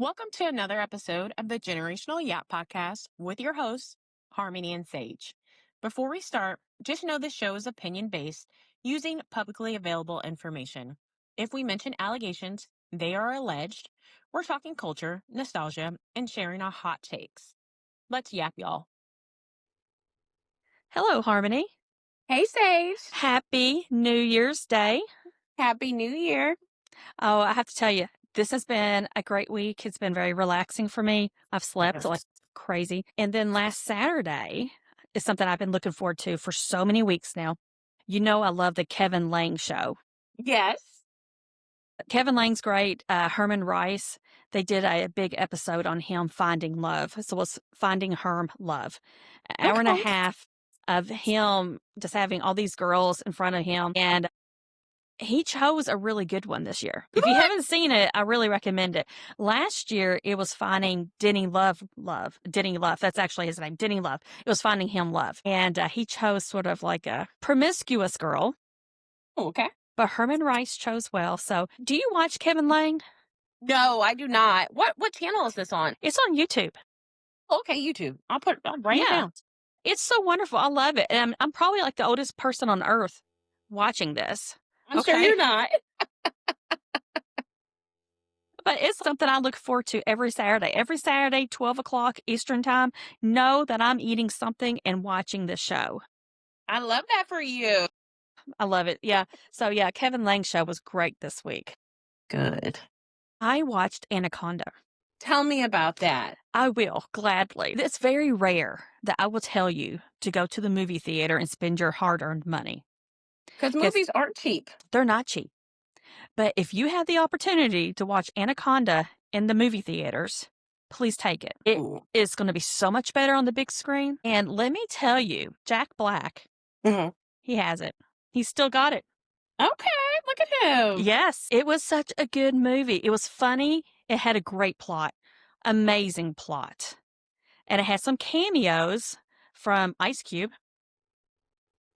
Welcome to another episode of the Generational Yap Podcast with your hosts, Harmony and Sage. Before we start, just know this show is opinion based using publicly available information. If we mention allegations, they are alleged. We're talking culture, nostalgia, and sharing our hot takes. Let's yap, y'all. Hello, Harmony. Hey, Sage. Happy New Year's Day. Happy New Year. Oh, I have to tell you, this has been a great week. It's been very relaxing for me. I've slept like crazy. And then last Saturday is something I've been looking forward to for so many weeks now. You know, I love the Kevin Lang show. Yes. Kevin Lang's great. Herman Rice, they did a big episode on him finding love. So it was Finding Herm Love. An hour and a half of him just having all these girls in front of him. And he chose a really good one this year. If you haven't seen it, I really recommend it. Last year, it was Finding Denny Love. Denny Love. That's actually his name, Denny Love. It was Finding Him Love. And he chose sort of like a promiscuous girl. Okay. But Herman Rice chose well. So do you watch Kevin Lang? No, I do not. What channel is this on? It's on YouTube. Okay, YouTube. I'll write it down. It's so wonderful. I love it. And I'm probably like the oldest person on earth watching this. I'm sure you're not. But it's something I look forward to every Saturday. Every Saturday, 12 o'clock Eastern time, know that I'm eating something and watching this show. I love that for you. I love it. Yeah. So, yeah, Kevin Lang's show was great this week. Good. I watched Anaconda. Tell me about that. I will, gladly. It's very rare that I will tell you to go to the movie theater and spend your hard-earned money. Because movies aren't cheap. They're not cheap. But if you have the opportunity to watch Anaconda in the movie theaters, please take it. It is going to be so much better on the big screen. And let me tell you, Jack Black, he has it. He's still got it. Okay, look at him. Yes, it was such a good movie. It was funny. It had a great plot, amazing plot. And it had some cameos from Ice Cube.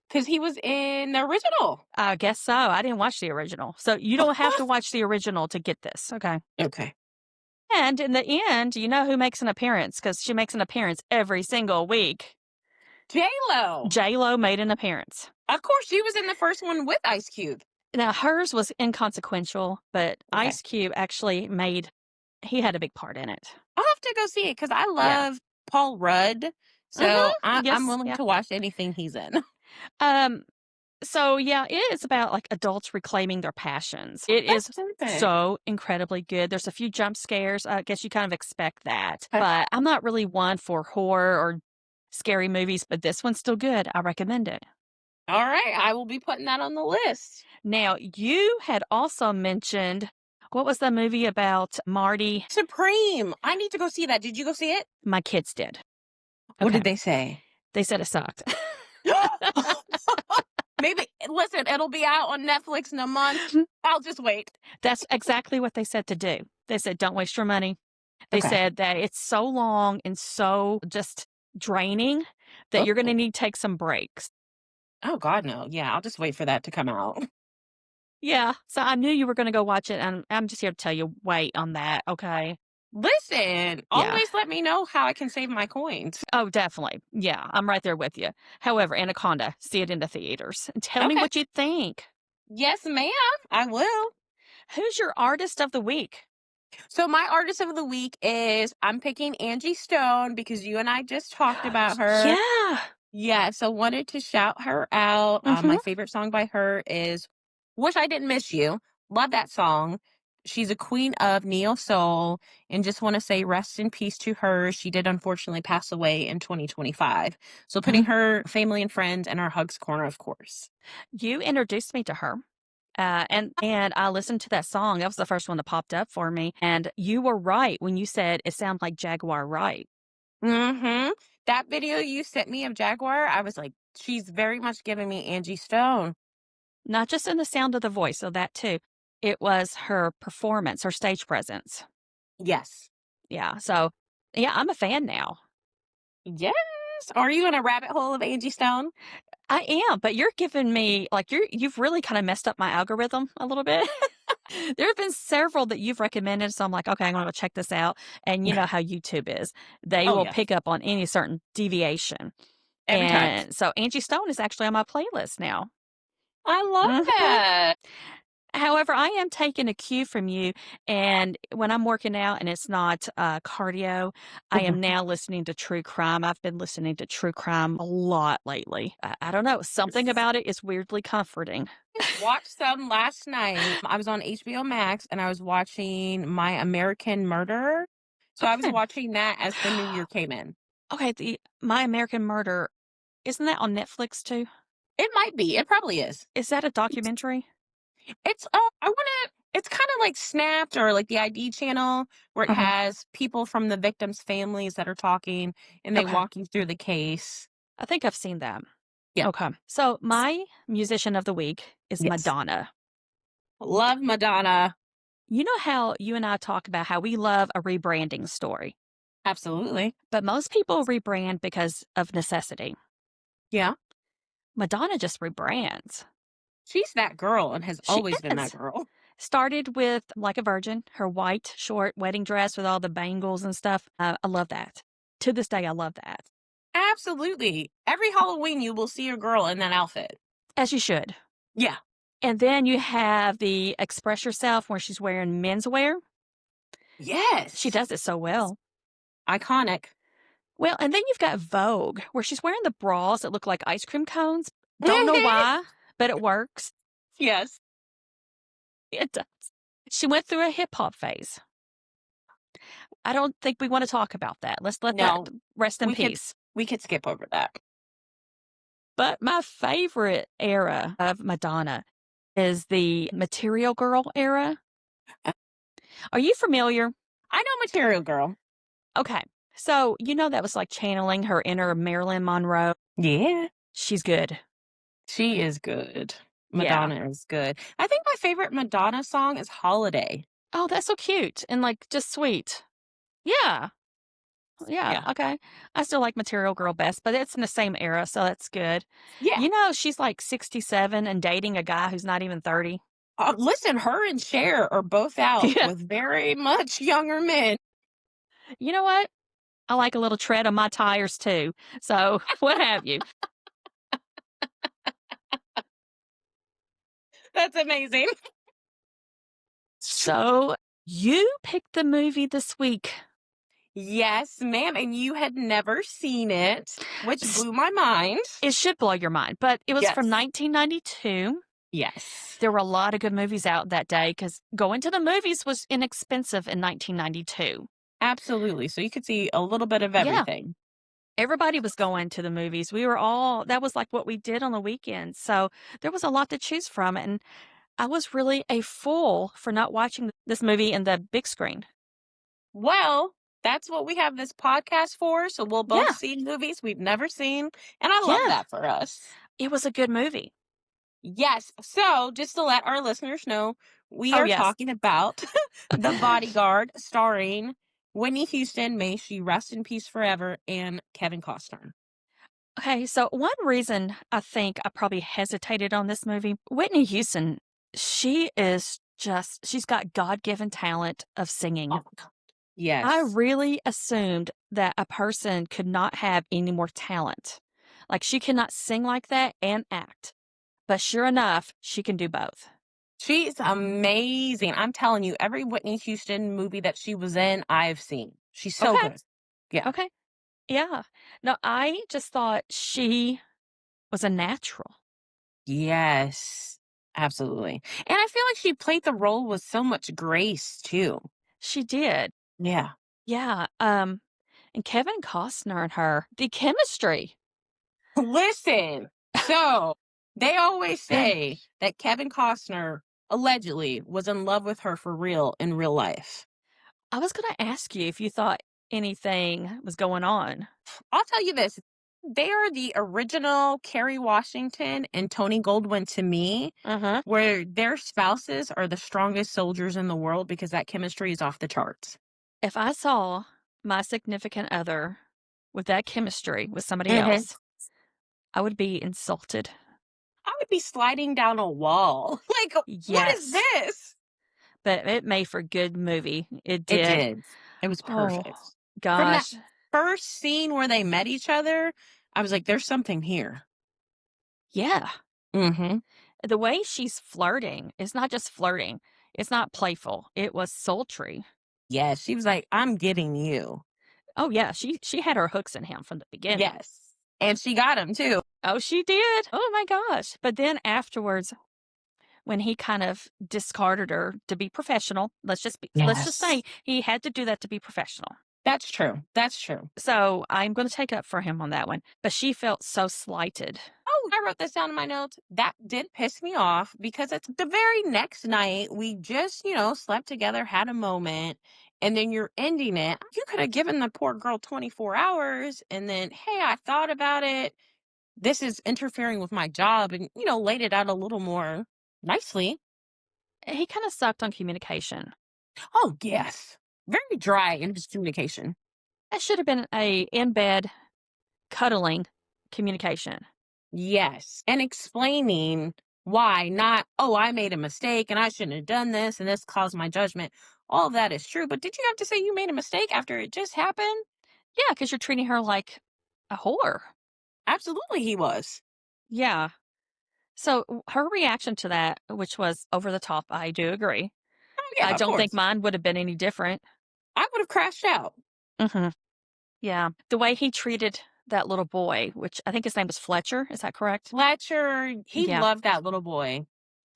Because he was in the original. I guess so. I didn't watch the original. So you don't have to watch the original to get this. Okay. Okay. And in the end, you know who makes an appearance? Because she makes an appearance every single week. J-Lo. J-Lo made an appearance. Of course, she was in the first one with Ice Cube. Now, hers was inconsequential, but Ice Cube actually he had a big part in it. I'll have to go see it because I love Paul Rudd. So I'm willing to watch anything he's in. So yeah, it is about like adults reclaiming their passions. It is so incredibly good. There's a few jump scares. I guess you kind of expect that, but I'm not really one for horror or scary movies, but this one's still good. I recommend it. All right. I will be putting that on the list. Now, you had also mentioned, what was the movie about Marty? Supreme. I need to go see that. Did you go see it? My kids did. What did they say? They said it sucked. Maybe, listen, it'll be out on Netflix in a month. I'll just wait. That's exactly what they said to do. They said, don't waste your money. They said that it's so long and so just draining that you're going to need to take some breaks. Oh, God, no. Yeah, I'll just wait for that to come out. Yeah. So I knew you were going to go watch it, and I'm just here to tell you, wait on that, okay? Listen, always let me know how I can save my coins. Oh, definitely. Yeah, I'm right there with you. However, Anaconda, see it in the theaters. And tell me what you think. Yes, ma'am. I will. Who's your artist of the week? So my artist of the week is, I'm picking Angie Stone because you and I just talked about her. Yeah. Yeah, so wanted to shout her out. My favorite song by her is Wish I Didn't Miss You. Love that song. She's a queen of neo soul, and just want to say rest in peace to her. She did unfortunately pass away in 2025. So putting her family and friends in our hugs corner, of course. You introduced me to her. And I listened to that song. That was the first one that popped up for me. And you were right when you said it sounded like Jaguar Wright. That video you sent me of Jaguar, I was like, she's very much giving me Angie Stone. Not just in the sound of the voice, so that too. It was her performance, her stage presence. Yes. Yeah. So, yeah, I'm a fan now. Yes. Are you in a rabbit hole of Angie Stone? I am, but you're giving me, like, you've really kind of messed up my algorithm a little bit. There have been several that you've recommended, so I'm like, "Okay, I'm gonna go check this out," and you know how YouTube is. They Oh, will yes. pick up on any certain deviation, Every time. and so Angie Stone is actually on my playlist now. I love Mhm. that. However, I am taking a cue from you, and when I'm working out and it's not, cardio, I Mhm. am now listening to true crime. I've been listening to true crime a lot lately. I don't know, something about it is weirdly comforting. Just watched some last night. I was on HBO Max and I was watching My American Murderer. So I was Okay. watching that as the new year came in. Okay, the My American Murder, isn't that on Netflix too? It might be. It probably is. Is that a documentary? It's I want to it's kind of like Snapped or like the ID channel where it Uh-huh. has people from the victims' families that are talking and they Okay. walk you through the case. I think I've seen that. Yeah. Okay. So my musician of the week is Yes. Madonna. Love Madonna. You know how you and I talk about how we love a rebranding story, Absolutely. but most people rebrand because of necessity. Yeah. Madonna just rebrands. She's that girl and has She always been that is. girl. Started with Like a Virgin, her white short wedding dress with all the bangles and stuff. I love that. To this day, I love that. Absolutely. Every Halloween you will see a girl in that outfit. As you should. Yeah. And then you have the Express Yourself where she's wearing menswear. She Yes. does it so well. Iconic. Well, and then you've got Vogue, where she's wearing the bras that look like ice cream cones. Don't know why, but it works. Yes. It does. She went through a hip hop phase. I don't think we want to talk about that. Let's let that No, rest in we could peace. we could skip over that. But my favorite era of Madonna is the Material Girl era. Uh, Are you familiar? I know Material Girl. Okay. So, you know, that was like channeling her inner Marilyn Monroe. Yeah. She's good. She is good. Yeah. Madonna is good. I think my favorite Madonna song is Holiday. Oh, that's so cute and like just sweet. Yeah. Yeah. Yeah. Okay. I still like Material Girl best, but it's in the same era, so that's good. Yeah. You know, she's like 67 and dating a guy who's not even 30. Listen, her and Cher are both out Yeah. with very much younger men. You know what? I like a little tread on my tires too. So, what have you? That's amazing. So, you picked the movie this week. Yes, ma'am. And you had never seen it, which S- blew my mind. It should blow your mind, but it was from Yes. 1992. Yes. There were a lot of good movies out that day because going to the movies was inexpensive in 1992. Absolutely. So you could see a little bit of Yeah. everything. Everybody was going to the movies. We were all that was like what we did on the weekends. So there was a lot to choose from. And I was really a fool for not watching this movie in the big screen. Well, that's what we have this podcast for. So we'll both Yeah. see movies we've never seen. And I love Yeah. that for us. It was a good movie. Yes. So just to let our listeners know, we Oh, are yes. talking about The Bodyguard starring Whitney Houston, may she rest in peace forever, and Kevin Costner. Okay. So one reason I think I probably hesitated on this movie, Whitney Houston, she's got God given talent of Oh singing. my God. I Yes. really assumed that a person could not have any more talent. Like she cannot sing like that and act. But sure enough, she can do both. She's amazing. I'm telling you, every Whitney Houston movie that she was in, I've seen. She's so Okay. good. Yeah. Okay. Yeah. No, I just thought she was a natural. Yes. Absolutely. And I feel like she played the role with so much grace too. She did. Yeah. Yeah. And Kevin Costner and her, the chemistry. Listen. So they always say that Kevin Costner allegedly was in love with her for real in real life. I was going to ask you if you thought anything was going on. I'll tell you this. They are the original Kerry Washington and Tony Goldwyn to me, Uh-huh. where their spouses are the strongest soldiers in the world because that chemistry is off the charts. If I saw my significant other with that chemistry with somebody Mhm. else, I would be insulted. I would be sliding down a wall. Like, what is Yes. this? but it made for good movie. It It did. did. It was Oh, perfect. From that gosh. first scene where they met each other, I was like, "There's something here." Yeah. Mhm. The way she's flirting, it's not just flirting. It's not playful. It was sultry. Yes, she was like, "I'm getting you." Oh, yeah, she had her hooks in him from the beginning. Yes. And she got him too. Oh, she did. Oh my gosh. But then afterwards, when he kind of discarded her to be professional, let's just say Yes. he had to do that to be professional. That's true. That's true. So I'm going to take up for him on that one. But she felt so slighted. Oh, I wrote this down in my notes. That did piss me off because it's the very next night we just, slept together, had a moment, and then you're ending it. You could have given the poor girl 24 hours and then, hey, I thought about it. This is interfering with my job and, laid it out a little more nicely. He kind of sucked on communication. Oh, yes. Very dry in his communication. That should have been a in bed cuddling communication. Yes. And explaining why, not, oh, I made a mistake and I shouldn't have done this and this caused my judgment. All of that is true. But did you have to say you made a mistake after it just happened? Yeah, because you're treating her like a whore. Absolutely, he was. Yeah. So her reaction to that, which was over the top, I do agree. Oh, I yeah, of don't think course. mine would have been any different. I would have crashed out. Hmm. Yeah. The way he treated that little boy, which I think his name was Fletcher. Is that correct? Fletcher, he Yeah. loved that little boy.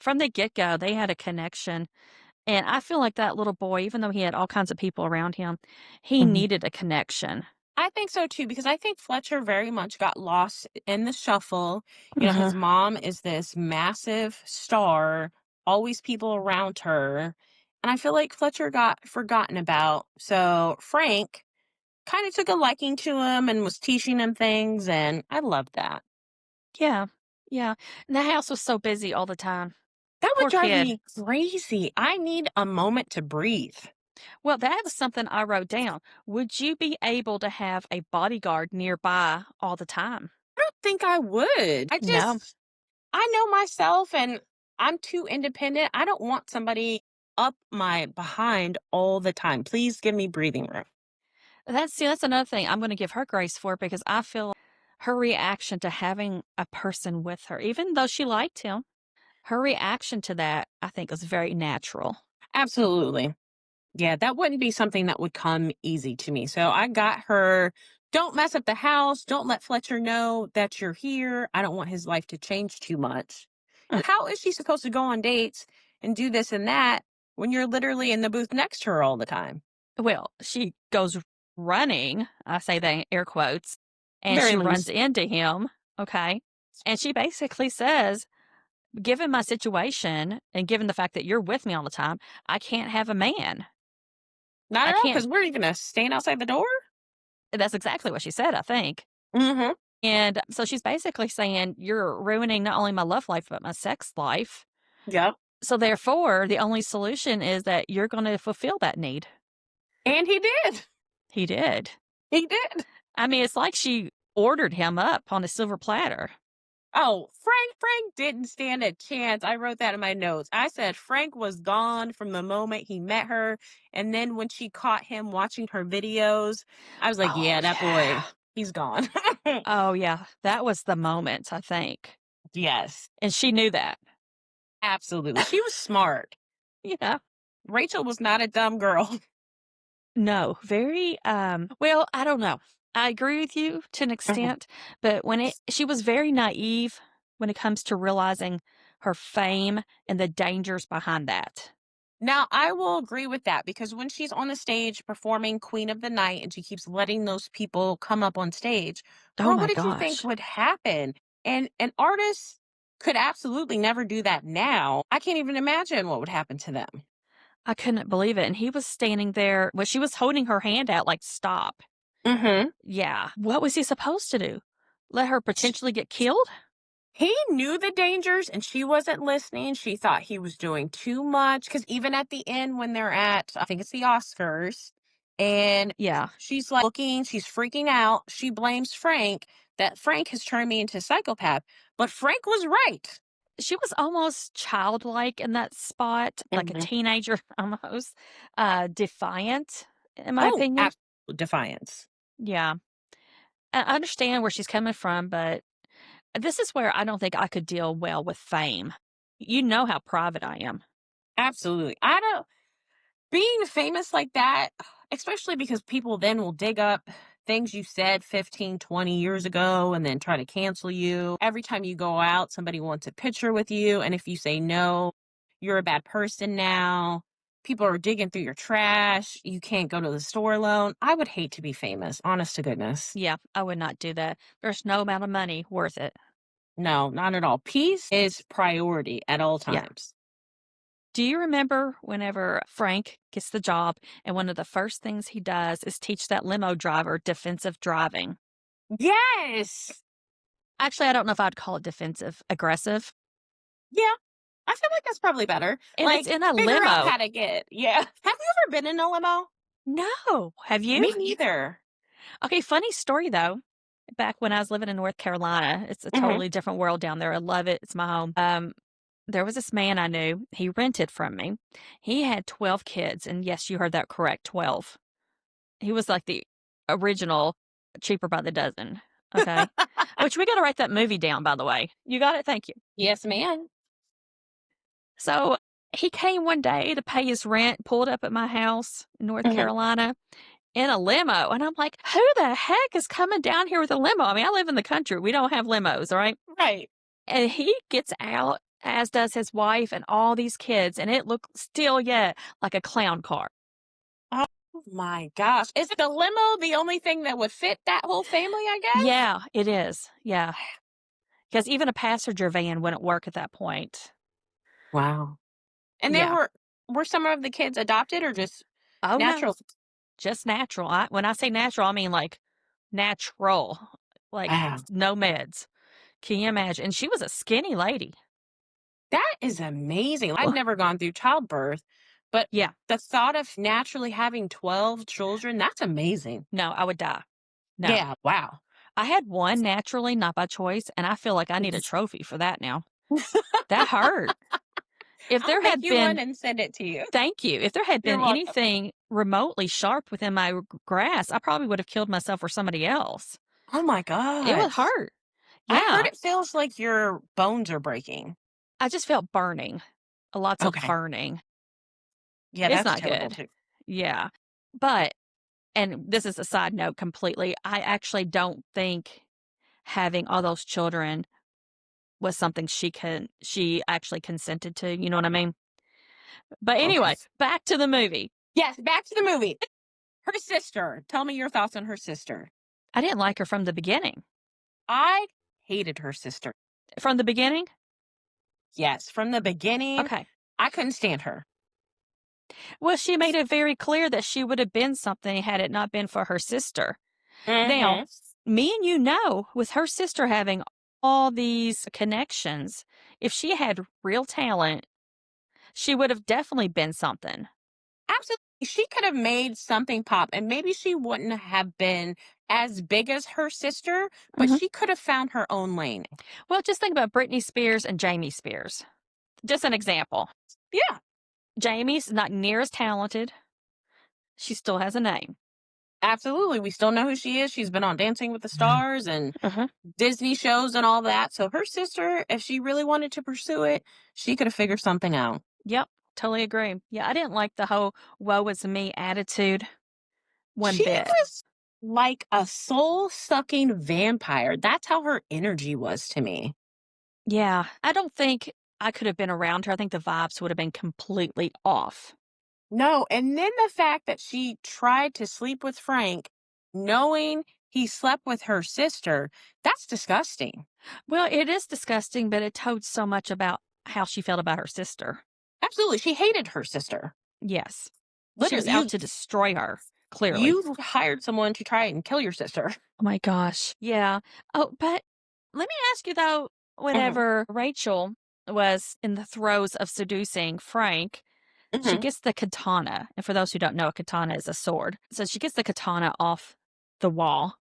From the get go, they had a connection. And I feel like that little boy, even though he had all kinds of people around him, he Mhm. needed a connection. I think so too, because I think Fletcher very much got lost in the shuffle. His Hmm. mom is this massive star, always people around her. And I feel like Fletcher got forgotten about. So Frank kind of took a liking to him and was teaching him things. And I loved that. Yeah. Yeah. And the house was so busy all the time. That would Poor drive kid. me crazy. I need a moment to breathe. Well, that was something I wrote down. Would you be able to have a bodyguard nearby all the time? I don't think I would. No. I know myself and I'm too independent. I don't want somebody up my behind all the time. Please give me breathing room. That's another thing I'm gonna give her grace for because I feel her reaction to having a person with her, even though she liked him, her reaction to that, I think, was very natural. Absolutely. Yeah, that wouldn't be something that would come easy to me. So I got her, don't mess up the house. Don't let Fletcher know that you're here. I don't want his life to change too much. Mm. And how is she supposed to go on dates and do this and that when you're literally in the booth next to her all the time? Well, she goes running, I say that in air quotes, and Very she runs least. into him, okay? And she basically says, "Given my situation and given the fact that you're with me all the time, I can't have a man. Not I at all, can't." because we're even staying outside the door. That's exactly what she said, I think. Mm-hmm. And so she's basically saying, "You're ruining not only my love life, but my sex life. Yep. So therefore, the only solution is that you're going to fulfill that need." And he did. He did. He did. I mean, it's like she ordered him up on a silver platter. Oh, Frank didn't stand a chance. I wrote that in my notes. I said Frank was gone from the moment he met her. And then when she caught him watching her videos, I was like, Oh, yeah, that yeah. boy, he's gone. Oh, yeah. That was the moment, I think. Yes, And she knew that. absolutely. She was smart. Yeah. Rachel was not a dumb girl. No, very, well, I don't know. I agree with you to an extent, but she was very naive when it comes to realizing her fame and the dangers behind that. Now, I will agree with that because when she's on the stage performing Queen of the Night and she keeps letting those people come up on stage, Oh girl, what my did you think gosh. would happen? And an artist could absolutely never do that now. I can't even imagine what would happen to them. I couldn't believe it. And he was standing there, well, she was holding her hand out like, "Stop." Mm-hmm. Yeah. What was he supposed to do? Let her potentially get killed? He knew the dangers and she wasn't listening. She thought he was doing too much. Because even at the end, when they're at, I think it's the Oscars, and Yeah. she's like looking, she's freaking out. She blames Frank that Frank has turned me into a psychopath. But Frank was right. She was almost childlike in that spot, like a Mhm. teenager almost, defiant, in my Oh, opinion. absolute defiance. Yeah. I understand where she's coming from, but this is where I don't think I could deal well with fame. You know how private I am. Absolutely. I don't being famous like that, especially because people then will dig up things you said 15, 20 years ago and then try to cancel you. Every time you go out, somebody wants a picture with you. And if you say no, you're a bad person now. People are digging through your trash. You can't go to the store alone. I would hate to be famous, honest to goodness. Yeah, I would not do that. There's no amount of money worth it. No, not at all. Peace is priority at all Yeah. times. Do you remember whenever Frank gets the job and one of the first things he does is teach that limo driver defensive driving? Yes. Actually, I don't know if I'd call it defensive, aggressive. Yeah. I feel like that's probably better. And it's Like, in a figure out limo. how to get yeah. Have you ever been in a limo? No. Have you? Me neither. Okay, funny story though. Back when I was living in North Carolina, it's a Mhm. totally different world down there. I love it. It's my home. There was this man I knew. He rented from me. He had 12 kids. And yes, you heard that correct, 12. He was like the original cheaper by the dozen. Okay. Which we got to write that movie down, by the way. You got it? Thank you. Yes, ma'am. So he came one day to pay his rent, pulled up at my house in North Mhm. Carolina in a limo. And I'm like, who the heck is coming down here with a limo? I mean, I live in the country. We don't have limos, all right? Right. And he gets out, as does his wife and all these kids. And it looked still yet like a clown car. Oh my gosh. Is the limo the only thing that would fit that whole family, I guess? Yeah, it is. Yeah. Because even a passenger van wouldn't work at that point. Wow. And there Yeah. were some of the kids adopted or just Oh, no. natural? Just natural. When I say natural, I mean like natural, like Wow. no meds. Can you imagine? And she was a skinny lady. That is amazing. I've never gone through childbirth, but Yeah. the thought of naturally having 12 children, that's amazing. No, I would die. No. Yeah, wow. I had one naturally, not by choice, and I feel like I need a trophy for that now. That hurt. If I'll there make had you one been and send it to you. Thank you. If there had You're been welcome. anything remotely sharp within my grasp, I probably would have killed myself or somebody else. Oh my It would gosh. hurt. I heard Yeah. it feels like your bones are breaking. I just felt burning. Lots of Okay. burning. Yeah, It's that's not terrible good. too. Yeah. But and this is a side note completely, I actually don't think having all those children was something she actually consented to, you know what I mean? But Okay. anyway, back to the movie. Yes, back to the movie. Her sister. Tell me your thoughts on her sister. I didn't like her from the beginning. I hated her sister. From the beginning? Yes, from the beginning, Okay. I couldn't stand her. Well, she made it very clear that she would have been something had it not been for her sister. Now, Mm-hmm. me and you know, with her sister having all these connections, if she had real talent, she would have definitely been something. Absolutely. She could have made something pop, and maybe she wouldn't have been as big as her sister, but Mhm. she could have found her own lane. Well, just think about Britney Spears and Jamie Spears. Just an example. Yeah, Jamie's not near as talented. She still has a name. absolutely. We still know who she is. She's been on Dancing with the Stars and Mhm. Disney shows and all that. So her sister, if she really wanted to pursue it, she could have figured something out. Yep, totally agree. Yeah, I didn't like the whole woe is me attitude one She bit. was like a soul sucking vampire. That's how her energy was to me. Yeah, I don't think I could have been around her. I think the vibes would have been completely off. No, and then the fact that she tried to sleep with Frank, knowing he slept with her sister, that's disgusting. Well, it is disgusting, but it told so much about how she felt about her sister. Absolutely. She hated her sister. Yes. She was Literally, out to destroy her, clearly. you hired someone to try and kill your sister. Oh my gosh. Yeah. Oh, but let me ask you though, Mhm, whenever Rachel was in the throes of seducing Frank, she mhm, gets the katana. And for those who don't know, a katana is a sword. So she gets the katana off the wall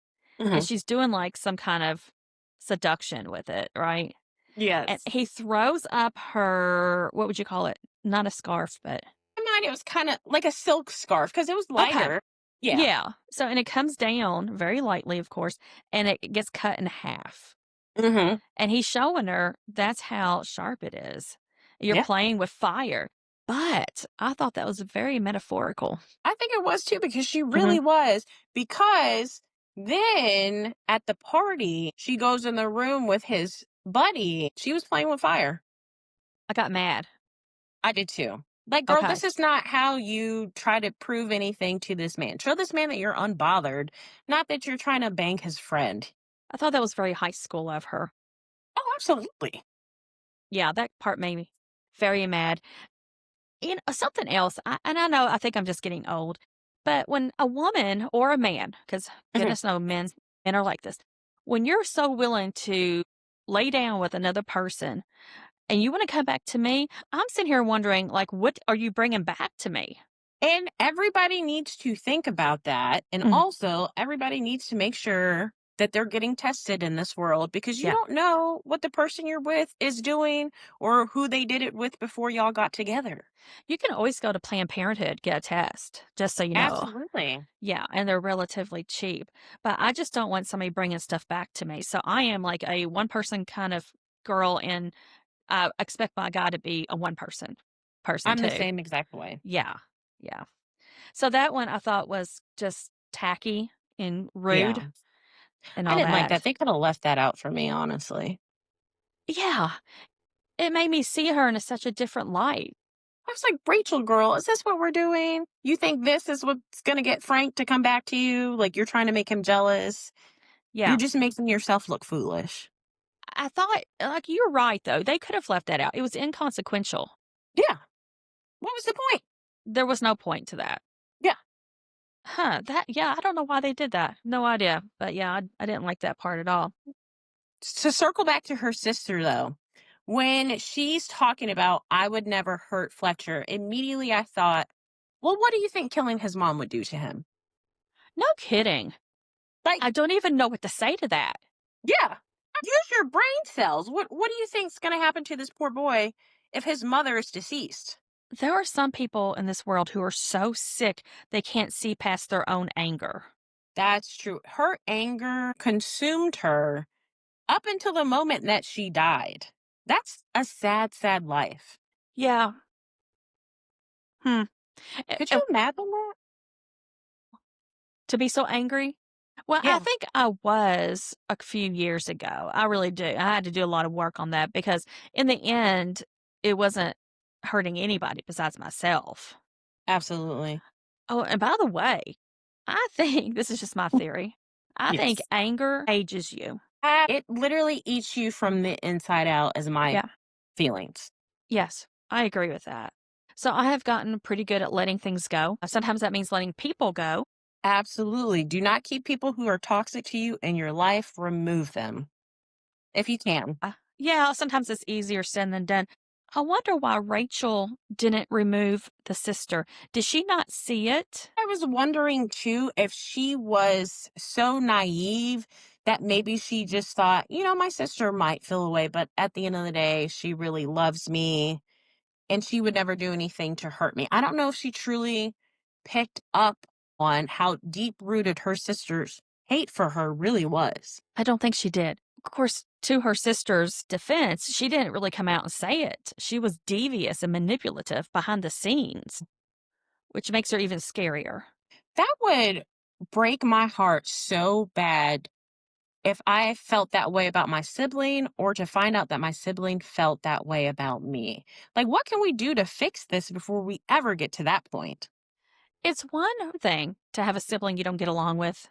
and mhm. she's doing like some kind of seduction with it, right? and Yes. he throws up her, what would you call it? Not a scarf, but In mine, it was kind of like a silk scarf because it was okay. lighter. Yeah. Yeah. So, and it comes down very lightly, of course, and it gets cut in half. Hmm. And he's showing her that's how sharp it is. You're Yeah. playing with fire. But I thought that was very metaphorical. I think it was too because she Mhm. really was. Because then at the party, she goes in the room with his buddy. She was playing with fire. I got mad. I did too. Like, girl, Okay. this is not how you try to prove anything to this man. Show this man that you're unbothered, not that you're trying to bang his friend. I thought that was very high school of her. Oh, absolutely. Yeah, that part made me very mad. You know, something else, and I know I think I'm just getting old, but when a woman or a man, because Mhm. goodness knows men are like this, when you're so willing to lay down with another person and you want to come back to me, I'm sitting here wondering, like, what are you bringing back to me? And everybody needs to think about that. And Mm, also, everybody needs to make sure that they're getting tested in this world because you yeah. don't know what the person you're with is doing or who they did it with before y'all got together. You can always go to Planned Parenthood, get a test, just so you know. Absolutely. Yeah, and they're relatively cheap. But I just don't want somebody bringing stuff back to me. So I am like a one person kind of girl, and I expect my guy to be a one person I'm the too. same exact way. Yeah. Yeah. So that one I thought was just tacky and rude Yeah. and I all didn't like that. that. They could have left that out for me, honestly. Yeah. It made me see her in such a different light. I was like, Rachel, girl, is this what we're doing? You think this is what's going to get Frank to come back to you? Like, you're trying to make him jealous? You're Yeah. just making yourself look foolish. I thought, like, you're right, though. They could have left that out. It was inconsequential. Yeah. What was the point? There was no point to that. Yeah. Yeah, I don't know why they did that. No idea. But yeah, I didn't like that part at all. To circle back to her sister, though, when she's talking about, I would never hurt Fletcher, immediately I thought, well, what do you think killing his mom would do to him? No kidding. Like, I don't even know what to say to that. yeah, use your brain cells. What do you think's going to happen to this poor boy if his mother is deceased? There are some people in this world who are so sick they can't see past their own anger. That's true. Her anger consumed her up until the moment that she died. That's a sad, sad life. Yeah. Hmm. Could you imagine that? To be so angry? Well, I Yeah, think I was a few years ago. I really do. I had to do a lot of work on that because in the end, it wasn't hurting anybody besides myself. absolutely. Oh, and by the way, I think this is just my theory. I think Yes. anger ages you. It literally eats you from the inside out, as my Yeah. feelings. Yes, I agree with that. So I have gotten pretty good at letting things go. Sometimes that means letting people go. Absolutely. Do not keep people who are toxic to you in your life. Remove them if you can. Yeah, sometimes it's easier said than done. I wonder why Rachel didn't remove the sister. Did she not see it? I was wondering too if she was so naive that maybe she just thought, my sister might feel away, but at the end of the day, she really loves me and she would never do anything to hurt me. I don't know if she truly picked up on how deep rooted her sister's hate for her really was. I don't think she did. Of course, to her sister's defense, she didn't really come out and say it. She was devious and manipulative behind the scenes, which makes her even scarier. That would break my heart so bad if I felt that way about my sibling or to find out that my sibling felt that way about me. Like, what can we do to fix this before we ever get to that point? It's one thing to have a sibling you don't get along with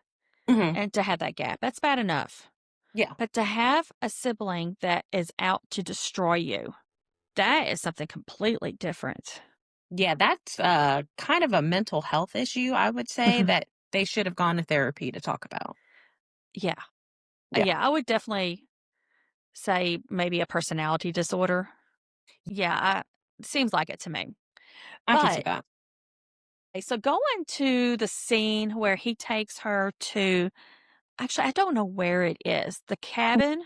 Hmm. and to have that gap. That's bad enough. Yeah. But to have a sibling that is out to destroy you, that is something completely different. Yeah, that's kind of a mental health issue, I would say, Mhm. that they should have gone to therapy to talk about. Yeah. Yeah, Yeah, I would definitely say maybe a personality disorder. Yeah, seems like it to me. I can see But that. okay, so going to the scene where he takes her to, actually, I don't know where it is, the cabin.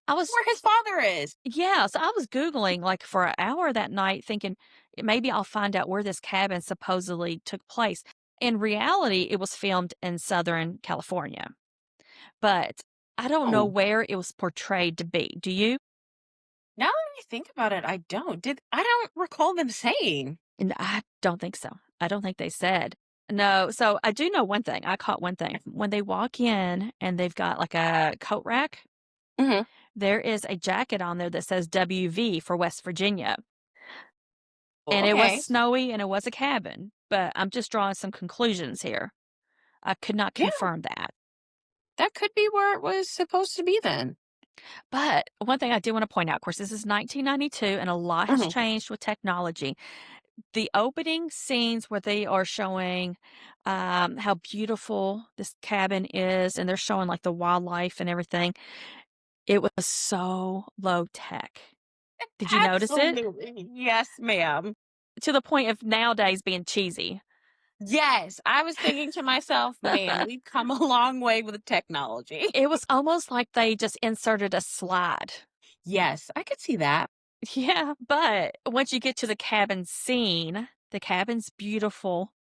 I was Where his father is. Yeah, so I was Googling, like, for an hour that night thinking, maybe I'll find out where this cabin supposedly took place." In reality, it was filmed in Southern California, but I don't know Oh, where it was portrayed to be. Do you? now that I think about it, I don't recall them saying. And I don't think so. I don't think they said. No, so I do know one thing. I caught one thing. When they walk in and they've got, like, a coat rack, Mhm. there is a jacket on there that says WV for West Virginia. Oh, And it was okay. snowy and it was a cabin, but I'm just drawing some conclusions here. I could not Yeah, confirm that. that could be where it was supposed to be then. But one thing I do want to point out, of course, this is 1992 and a lot has Mhm. changed with technology. The opening scenes where they are showing how beautiful this cabin is and they're showing like the wildlife and everything, it was so low tech. Did you notice it? Absolutely. Yes, ma'am. To the point of nowadays being cheesy. Yes, I was thinking to myself, "Man, we've come a long way with technology." It was almost like they just inserted a slide. Yes, I could see that. Yeah, but once you get to the cabin scene, the cabin's beautiful.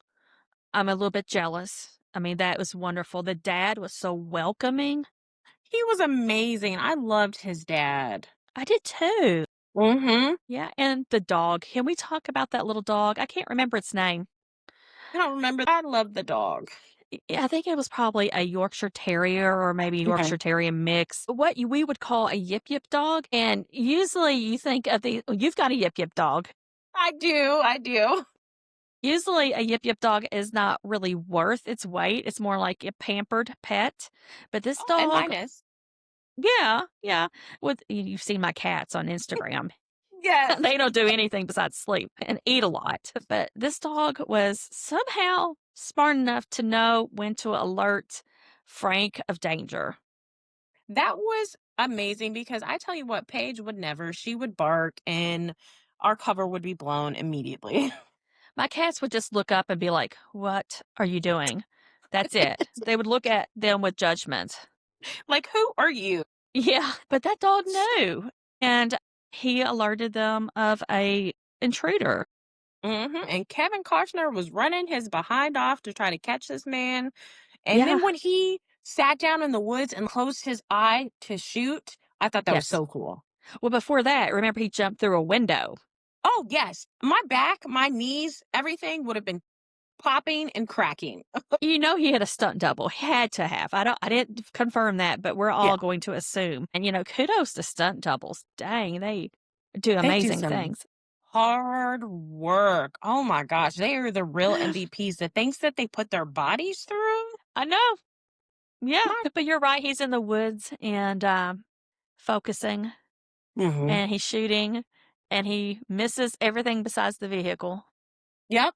I'm a little bit jealous. I mean, that was wonderful. The dad was so welcoming. He was amazing. I loved his dad. I did too. Mhm. Yeah, and the dog. Can we talk about that little dog? I can't remember its name. I don't remember. I love the dog. I think it was probably a Yorkshire Terrier or maybe Okay. Yorkshire Terrier mix. What we would call a yip yip dog. And usually you think of you've got a yip yip dog. I do, I do. Usually, a yip yip dog is not really worth its weight. It's more like a pampered pet. But this Oh, and dog, mine is. yeah, yeah. You've seen my cats on Instagram. Yes. They don't do anything besides sleep and eat a lot. But this dog was somehow smart enough to know when to alert Frank of danger. That was amazing because I tell you what, Paige would never. She would bark and our cover would be blown immediately. My cats would just look up and be like, "What are you doing?" That's it. They would look at them with judgment. Like, who are you? Yeah, but that dog knew, and he alerted them of a intruder. And Kevin Costner was running his behind off to try to catch this man. And Yeah, then when he sat down in the woods and closed his eye to shoot, I thought that was yes. so cool. Well, before that, remember he jumped through a window. Oh, yes. My back, my knees, everything would have been popping and cracking. You know he had a stunt double. He had to have. I didn't confirm that, but we're Yeah. all going to assume. And kudos to stunt doubles. Dang, they do They do amazing some things. hard work. Oh my gosh. They are the real MVPs. The things that they put their bodies through. I know. Yeah, My but you're right. He's in the woods and focusing, hmm and he's shooting, and he misses everything besides the vehicle. Yep.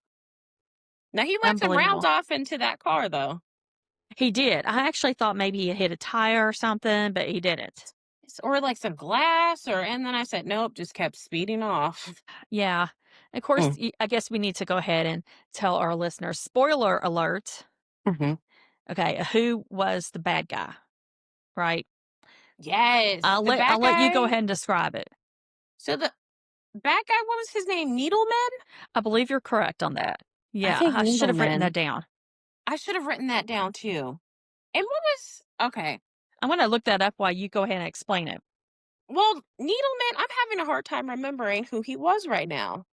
Now he let some rounds Unbelievable. off into that car though. He did. I actually thought maybe he had hit a tire or something, but he didn't. Or like some glass or and then I said, nope, just kept speeding off. Yeah. Of course, Mm. I guess we need to go ahead and tell our listeners, spoiler alert. hmm Okay, who was the bad guy, right? Yes. The I'll bad let you go guy. ahead and describe it. So the bad guy, what was his name? Needleman? I believe you're correct on that. I Yeah, think I should have written that Needleman. down. I should have written that down too. And what was okay. I'm gonna look that up while you go ahead and explain it. Well, Needleman, I'm having a hard time remembering who he was right now.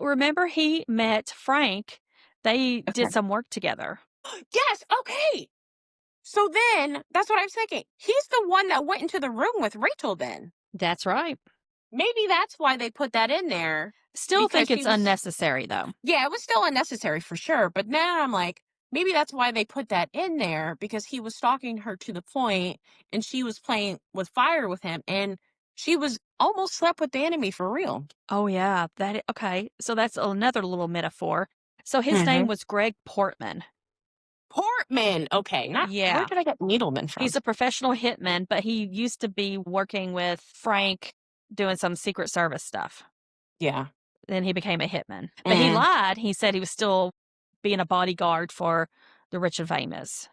Remember he met Frank. They did Okay. some work together. Yes, okay. So then that's what I was thinking. He's the one that went into the room with Rachel then. That's right. Maybe that's why they put that in there Still because think he it's was unnecessary though. yeah, it was still unnecessary for sure, but now I'm like maybe that's why they put that in there because he was stalking her to the point and she was playing with fire with him and she was almost slept with the enemy for real. Oh yeah, okay. So that's another little metaphor. So his name Mhm. was Greg Portman. Portman. Okay, not where Yeah. did I get Needleman He's from? a professional hitman, but he used to be working with Frank doing some Secret Service stuff. Yeah. Then he became a hitman. But he Mm. lied. He said he was still being a bodyguard for the rich and famous.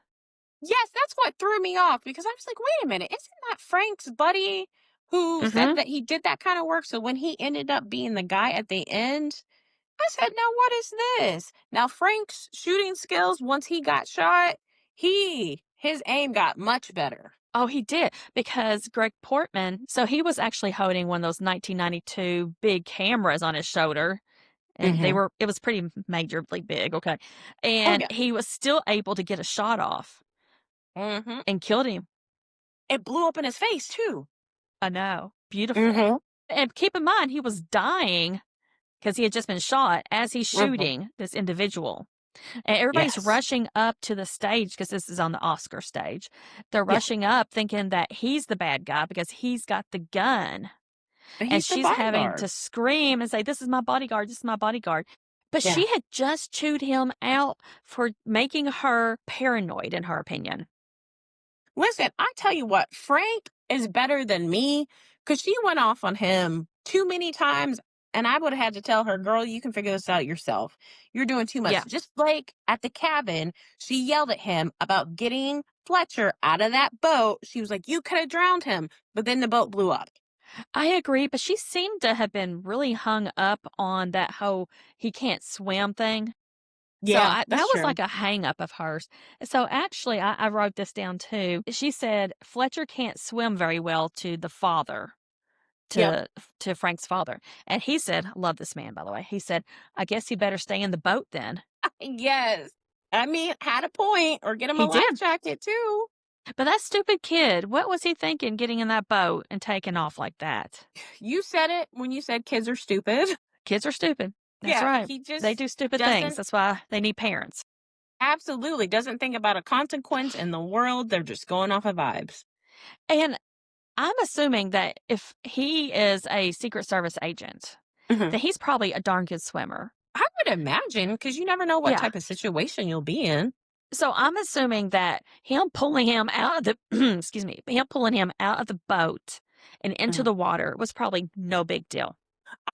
Yes, that's what threw me off because I was like, wait a minute, isn't that Frank's buddy who said Mhm. that he did that kind of work? So when he ended up being the guy at the end, I said, now what is this? Now Frank's shooting skills, once he got shot, his aim got much better. Oh, he did, because Greg Portman, so he was actually holding one of those 1992 big cameras on his shoulder, and Hmm. it was pretty majorly big, okay, Oh and yeah. he was still able to get a shot off Hmm. and killed him. It blew up in his face too. I know, beautiful. Hmm. And keep in mind, he was dying because he had just been shot as he's Hmm. shooting this individual. And everybody's Yes. rushing up to the stage because this is on the Oscar stage. They're Yeah. rushing up thinking that he's the bad guy because he's got the gun. But And he's the she's having to bodyguard. scream and say, "This is my bodyguard. This is my bodyguard." But Yeah. she had just chewed him out for making her paranoid, in her opinion. Listen, I tell you what, Frank is better than me because she went off on him too many times. And I would have had to tell her, girl, you can figure this out yourself. You're doing too much. Yeah, Just like at the cabin, she yelled at him about getting Fletcher out of that boat. She was like, you could have drowned him. But then the boat blew up. I agree. But she seemed to have been really hung up on that whole he can't swim thing. So Yeah, that's that was true. like a hang up of hers. So actually, I wrote this down too. She said Fletcher can't swim very well to the father, Yep. to Frank's father, and he said, I love this man by the way. He said, "I guess he better stay in the boat then." Yes. I mean, had a point, or get him a He life did, jacket too. but that stupid kid, what was he thinking, getting in that boat and taking off like that? You said it when you said kids are stupid. Kids are stupid. That's Yeah, right. he They just do stupid things. doesn't. That's why they need parents. Absolutely, doesn't think about a consequence in the world, they're just going off of vibes. And I'm assuming that if he is a Secret Service agent, Mhm. that he's probably a darn good swimmer. I would imagine, because you never know what Yeah. type of situation you'll be in. So I'm assuming that him pulling him out of the excuse me, him pulling him out of the boat and into Mhm. the water was probably no big deal.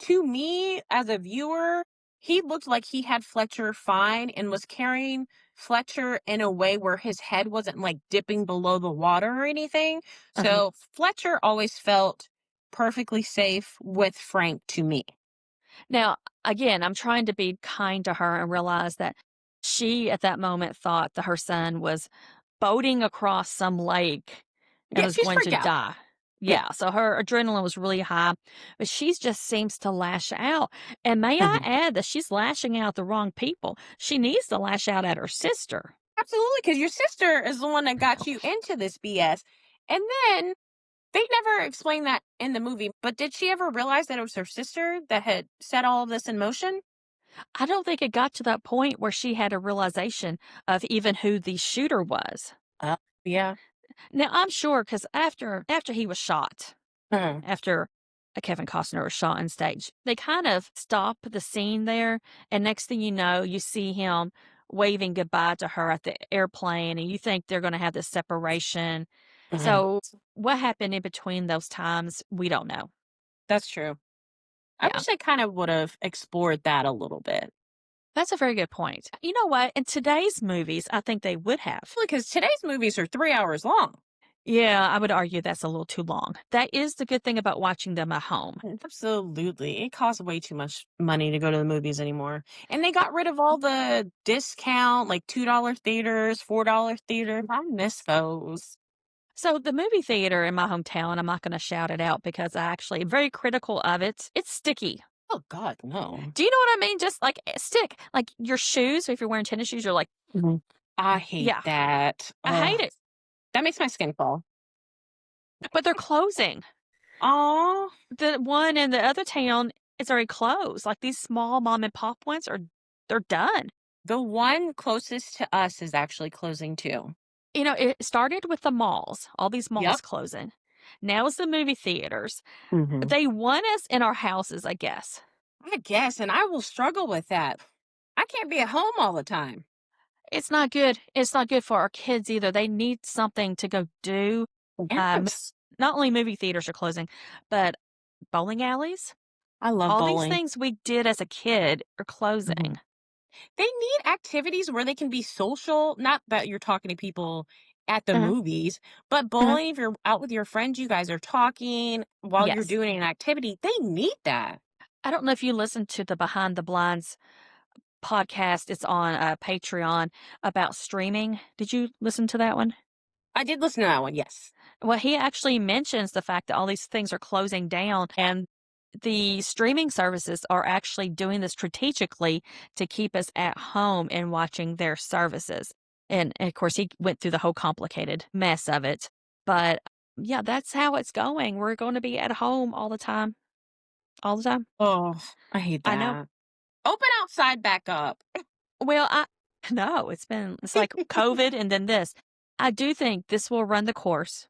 To me, as a viewer, he looked like he had Fletcher fine and was carrying Fletcher in a way where his head wasn't like dipping below the water or anything. Uh-huh. So Fletcher always felt perfectly safe with Frank to me. Now, again, I'm trying to be kind to her and realize that she at that moment thought that her son was boating across some lake and Yeah, was she's going to freaked out. die. Yeah. Yeah, so her adrenaline was really high, but she just seems to lash out. And may I Mhm. add that she's lashing out the wrong people. She needs to lash out at her sister. Absolutely, because your sister is the one that got you into this BS. And then they never explained that in the movie, but did she ever realize that it was her sister that had set all of this in motion? I don't think it got to that point where she had a realization of even who the shooter was. Uh, yeah. Now, I'm sure because after he was shot, Mhm. after Kevin Costner was shot on stage, they kind of stop the scene there, and next thing you know, you see him waving goodbye to her at the airplane, and you think they're gonna have this separation. Mhm. So, what happened in between those times, we don't know. That's true. I Yeah, wish they kind of would have explored that a little bit. that's a very good point. You know what? In today's movies, I think they would have. Because today's movies are 3 hours long. Yeah, I would argue that's a little too long. That is the good thing about watching them at home. Absolutely. It costs way too much money to go to the movies anymore. And they got rid of all the discount, like $2 theaters, $4 theaters. I miss those. So the movie theater in my hometown, I'm not going to shout it out because I actually am very critical of it. It's sticky. Oh, God, no. Do you know what I mean? Just like stick, like your shoes. If you're wearing tennis shoes, you're like, Mhm. I hate yeah, that. I hate Ugh, it. that makes my skin crawl. But they're closing. Oh, The one in the other town is already closed. Like these small mom and pop ones are, they're done. the one closest to us is actually closing too. You know, it started with the malls, all these malls Yep. closing. Now it's the movie theaters. Hmm. They want us in our houses, I guess. I guess, and I will struggle with that. I can't be at home all the time. It's not good. It's not good for our kids either. They need something to go do. Um, Yes. not only movie theaters are closing, but bowling alleys, I love all these bowling. things we did as a kid are Mhm. closing. They need activities where they can be social. Not that you're talking to people at the Mhm, movies, but mhm. bowling, if you're out with your friends, you guys are talking while you're Yes. doing an activity, they need that. I don't know if you listen to the Behind the Blinds podcast. It's on, Patreon about streaming. Did you listen to that one? I did listen to that one, yes. Well, he actually mentions the fact that all these things are closing down, and the streaming services are actually doing this strategically to keep us at home and watching their services. And of course, he went through the whole complicated mess of it. But yeah, that's how it's going. We're going to be at home all the time. All the time. Oh, I hate I know. that. Open outside back up. Well, I no, it's like COVID and then this. I do think this will run the course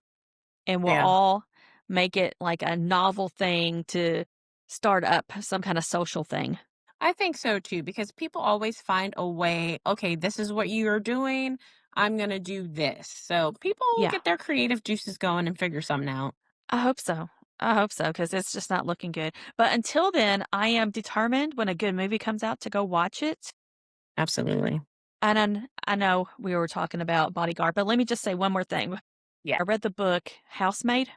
and we'll Yeah. all make it like a novel thing to start up some kind of social thing. I think so too, because people always find a way, okay, this is what you're doing. I'm going to do this. So people Yeah, get their creative juices going and figure something out. I hope so. I hope so because it's just not looking good. But until then, I am determined when a good movie comes out to go watch it. Absolutely. And I know we were talking about Bodyguard, but let me just say one more thing. Yeah. I read the book Housemaid.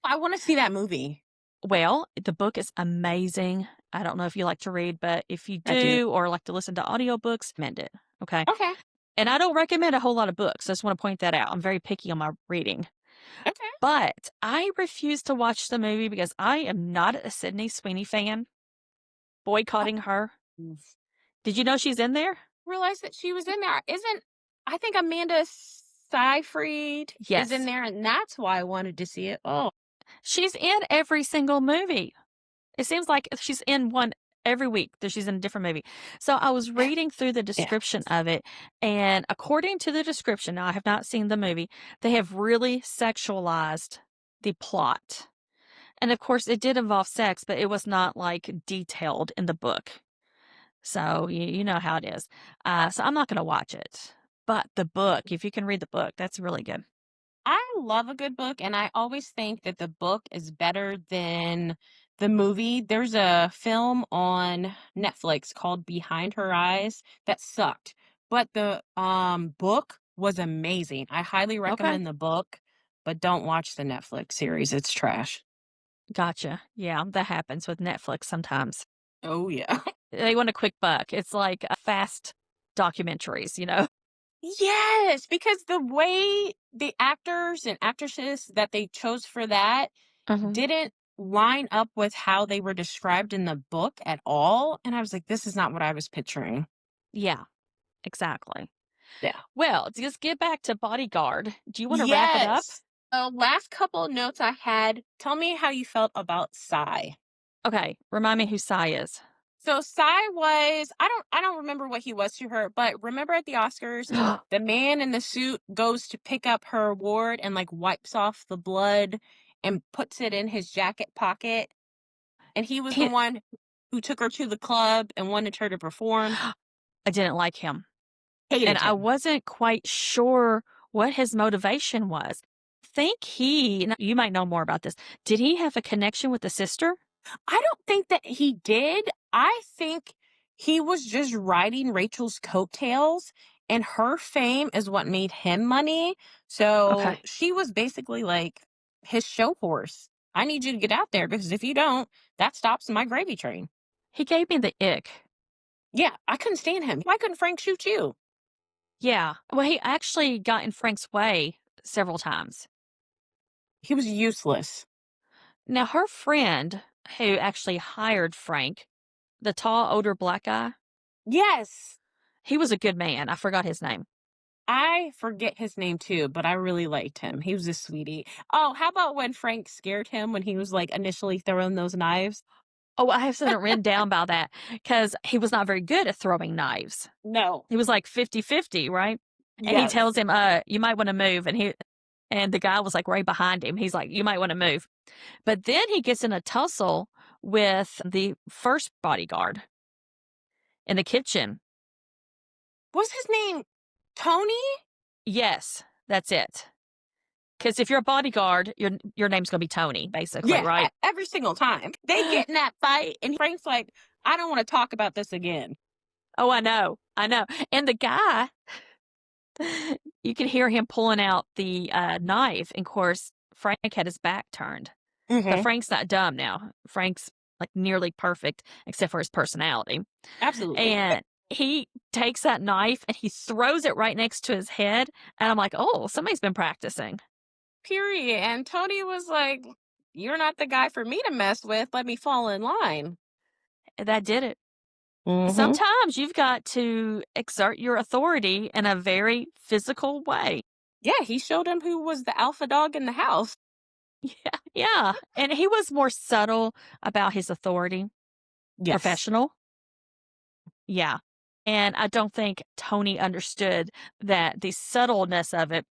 I want to see that movie. Well, the book is amazing. I don't know if you like to read, but if you I do. do or like to listen to audiobooks, recommend it. Okay. Okay. And I don't recommend a whole lot of books. I just want to point that out. I'm very picky on my reading. Okay. But I refuse to watch the movie because I am not a Sydney Sweeney fan, boycotting her. Mm. Did you know she's in there? Realized that she was in there. Isn't I think Amanda Seyfried is in Yes. there, and that's why I wanted to see it. Oh, She's in every single movie. It seems like she's in one every week that she's in a different movie. So I was reading through the yeah. description of it, and according to the description, now I have not seen the movie, they have really sexualized the plot. And of course, it did involve sex, but it was not like detailed in the book. So you know how it is. So I'm not going to watch it. But the book, if you can read the book, that's really good. I love a good book, and I always think that the book is better than the movie. There's a film on Netflix called Behind Her Eyes that sucked, but the book was amazing. I highly Okay. recommend the book, but don't watch the Netflix series. It's trash. Gotcha. Yeah, that happens with Netflix sometimes. Oh yeah. They want a quick buck. It's like fast documentaries, you know? Yes, because the way the actors and actresses that they chose for that Mhm. didn't line up with how they were described in the book at all. And I was like, this is not what I was picturing. Yeah, exactly. Yeah. Well, to just get back to Bodyguard. Do you wanna wrap it up? Yes. The last couple of notes I had, tell me how you felt about Psy. Okay, remind me who Psy is. So Psy was I don't remember what he was to her, but remember at the Oscars, the man in the suit goes to pick up her award and like wipes off the blood and puts it in his jacket pocket. And he was the He one who took her to the club and wanted her to perform. I didn't like him, and Hated I him. wasn't quite sure what his motivation was. Think he and you might know more about this. Did he have a connection with the sister? I don't think that he did. I think he was just riding Rachel's coattails, and her fame is what made him money. So Okay. she was basically like his show horse. I need you to get out there because if you don't, that stops my gravy train. He gave me the ick. Yeah, I couldn't stand him. Why couldn't Frank shoot you? Yeah. Well, he actually got in Frank's way several times. He was useless. Now, her friend who actually hired Frank, the tall, older black guy, Yes. he was a good man. I forgot his name. I forget his name too, but I really liked him. He was a sweetie. Oh, how about when Frank scared him when he was like initially throwing those knives? Oh, I have something written down about that because he was not very good at throwing knives. No. He was like 50-50, right? And he tells Yes. him, you might want to move. And the guy was like right behind him. He's like, you might want to move. But then he gets in a tussle with the first bodyguard in the kitchen. Was his name Tony? Yes, that's it. Because if you're a bodyguard, your name's gonna be Tony, basically, Yeah, right? every single time. They get in that fight, and Frank's like, I don't want to talk about this again. Oh, I know, I know. And the guy You could hear him pulling out the, knife, and, of course, Frank had his back turned. But Mhm. Frank's not dumb now. Frank's, like, nearly perfect except for his personality, Absolutely. and he takes that knife and he throws it right next to his head, and I'm like, "Oh, somebody's been practicing." Period. And Tony was like, "You're not the guy for me to mess with. Let me fall in line." And that did it. Mhm. Sometimes you've got to exert your authority in a very physical way. Yeah, he showed him who was the alpha dog in the house. Yeah, yeah, and he was more subtle about his authority. Yes. Professional? Yeah, and I don't think Tony understood that the subtleness of it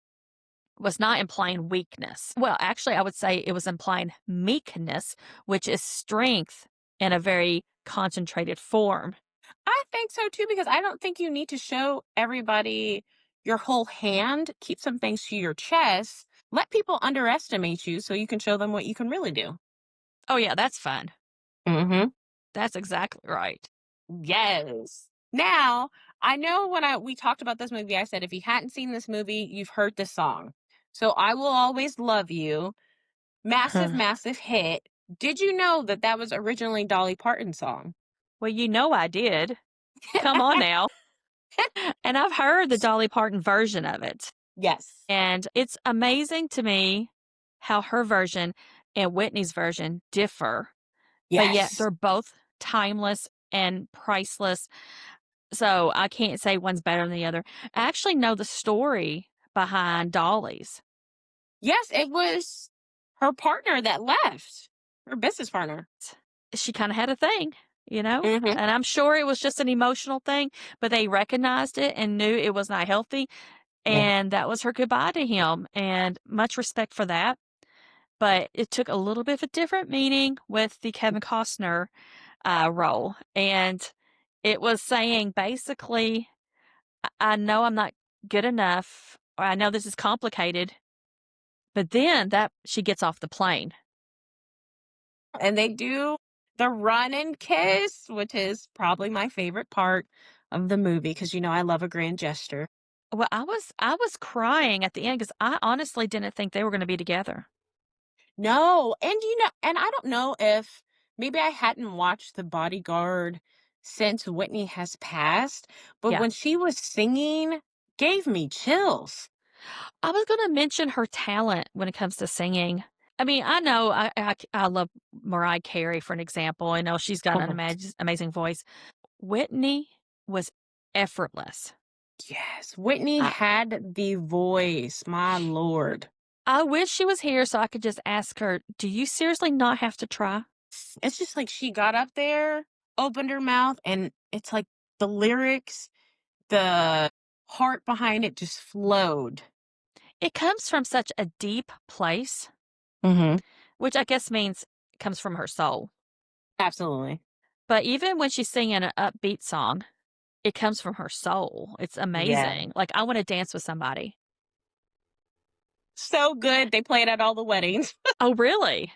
was not implying weakness. Well, actually, I would say it was implying meekness, which is strength in a very concentrated form. I think so too, because I don't think you need to show everybody your whole hand. Keep some things to your chest. Let people underestimate you so you can show them what you can really do. Oh, yeah, that's fun. Mhm. That's exactly right. Yes. Now, I know when we talked about this movie, I said if you hadn't seen this movie, you've heard this song. So I Will Always Love You, massive, massive hit. Did you know that that was originally Dolly Parton's song? Well, you know I did. Come on now. And I've heard the Dolly Parton version of it, Yes. and it's amazing to me how her version and Whitney's version differ, but yet Yes. they're both timeless and priceless. So I can't say one's better than the other. I actually know the story behind Dolly's. Yes, it was her partner that left, her business partner. She kinda had a thing, you know? Mhm. And I'm sure it was just an emotional thing, but they recognized it and knew it was not healthy, Yeah. and that was her goodbye to him, and much respect for that. But it took a little bit of a different meaning with the Kevin Costner, role, and it was saying basically, I know I'm not good enough, or I know this is complicated," but then that she gets off the plane. And they do the run and kiss, which is probably my favorite part of the movie because you know I love a grand gesture. Well, I was crying at the end because I honestly didn't think they were gonna be together. No, and you know, and I don't know if maybe I hadn't watched The Bodyguard since Whitney has passed, but Yeah. when she was singing, gave me chills. I was gonna mention her talent when it comes to singing. I mean, I know I love Mariah Carey, for an example. I know she's got an Mhm. amazing voice. Whitney was effortless. Yes, Whitney I had the voice, my lord. I wish she was here so I could just ask her, "Do you seriously not have to try?" It's just like she got up there, opened her mouth, and it's like the lyrics, the heart behind it just flowed. It comes from such a deep place, Mhm. which I guess means it comes from her soul. Absolutely. But even when she's singing an upbeat song, it comes from her soul. It's Yeah. amazing. Like, I wanna dance with somebody. So good, they play it at all the weddings. Oh, really?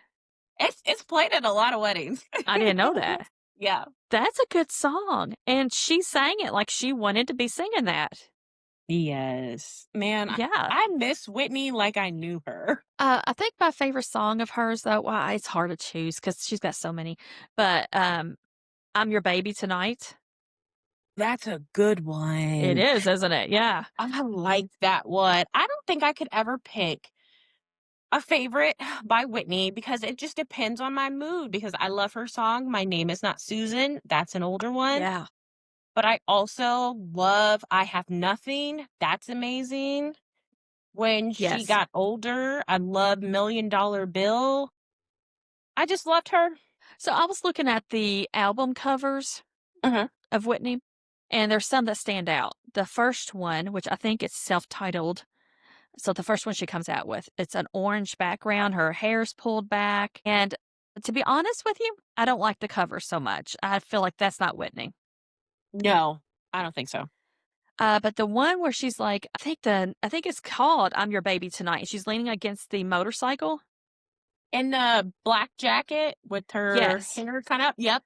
It's played at a lot of weddings. I didn't know that. Yeah. That's a good song, and she sang it like she wanted to be singing that. Yes. Man, Yeah. I miss Whitney like I knew her. I think my favorite song of hers, though, well, it's hard to choose because she's got so many, but, "I'm Your Baby Tonight." That's a good It one. is, isn't it? Yeah. I like that one. I don't think I could ever pick a favorite by Whitney because it just depends on my mood because I love her song, My Name Is Not Susan. That's an older one. Yeah. But I also love I Have Nothing. That's amazing. When she Yes. got older, I love Million Dollar Bill. I just loved her. So I was looking at the album covers Mhm. of Whitney, and there's some that stand out. The first one, which I think it's self-titled, so the first one she comes out with, it's an orange background, her hair's pulled back, and to be honest with you, I don't like the cover so much. I feel like that's not Whitney. No, I don't think so. But the one where she's like, I think it's called "I'm Your Baby Tonight." She's leaning against the motorcycle. In the black jacket with her Yes, hair kind of yep.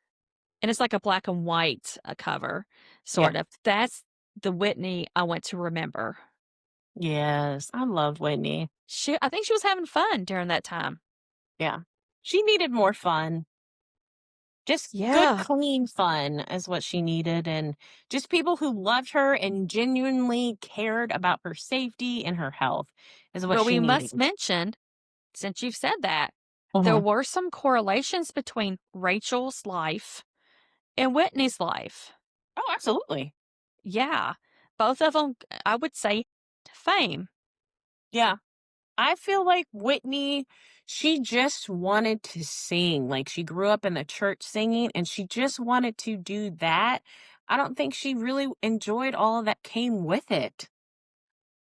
and it's like a black and white cover, Yeah. sort of. That's the Whitney I want to remember. Yes, I love Whitney. I think she was having fun during that time. Yeah. She needed more fun. Just good, Yeah. clean fun is what she needed, and just people who loved her and genuinely cared about her safety and her health is what But she we must needed. mention, since you've said that, there Mhm. were some correlations between Rachel's life and Whitney's life. Oh, absolutely. Yeah. Both of them, I would say, fame. Yeah. I feel like Whitney, she just wanted to sing. Like she grew up in the church singing and she just wanted to do that. I don't think she really enjoyed all that came with it.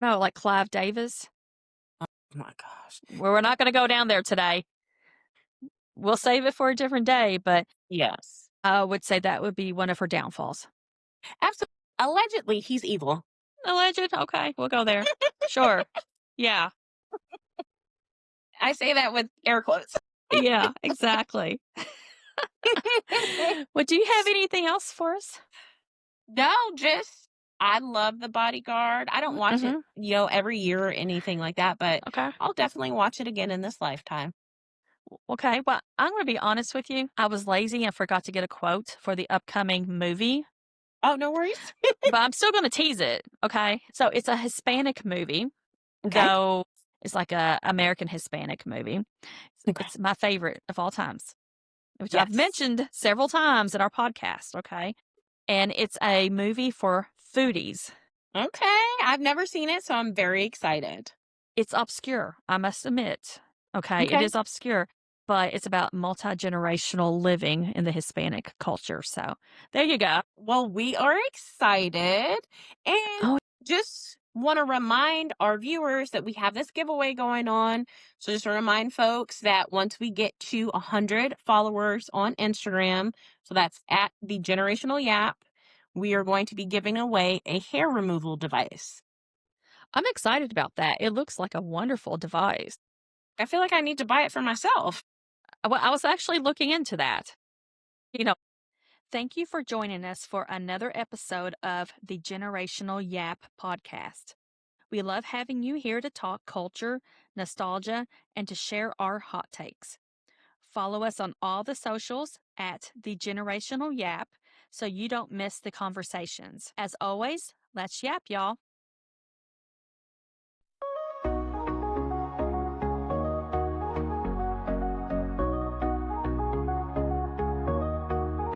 No, like Clive Davis. Oh my gosh. Well, we're not going to go down there today. We'll save it for a different day, but Yes. I would say that would be one of her downfalls. Absolutely. Allegedly, he's evil. Alleged? Okay, we'll go there. Sure. Yeah. I say that with air quotes. Yeah, exactly. Well, do you have anything else for us? No, just I love The Bodyguard. I don't watch it, Mhm. every year or anything like that, but Okay. I'll definitely watch it again in this lifetime. Okay. Well, I'm going to be honest with you. I was lazy and forgot to get a quote for the upcoming movie, Oh, no worries. but I'm still going to tease it. Okay. So it's a Hispanic movie, Okay. though it's like a American Hispanic movie. Okay. It's my favorite of all times, which I've Yes. mentioned several times in our podcast. Okay. And it's a movie for foodies. Okay. I've never seen it, so I'm very excited. It's obscure, I must admit. Okay, it Okay. is obscure, but it's about multi-generational living in the Hispanic culture, so there you go. Well, we are excited and Oh, just want to remind our viewers that we have this giveaway going on. So just to remind folks that once we get to 100 followers on Instagram, so that's at the Generational Yap, we are going to be giving away a hair removal device. I'm excited about that. It looks like a wonderful device. I feel like I need to buy it for myself. Well, I was actually looking into that. You know, thank you for joining us for another episode of the Generational Yap podcast. We love having you here to talk culture, nostalgia, and to share our hot takes. Follow us on all the socials at The Generational Yap so you don't miss the conversations. As always, let's yap, y'all.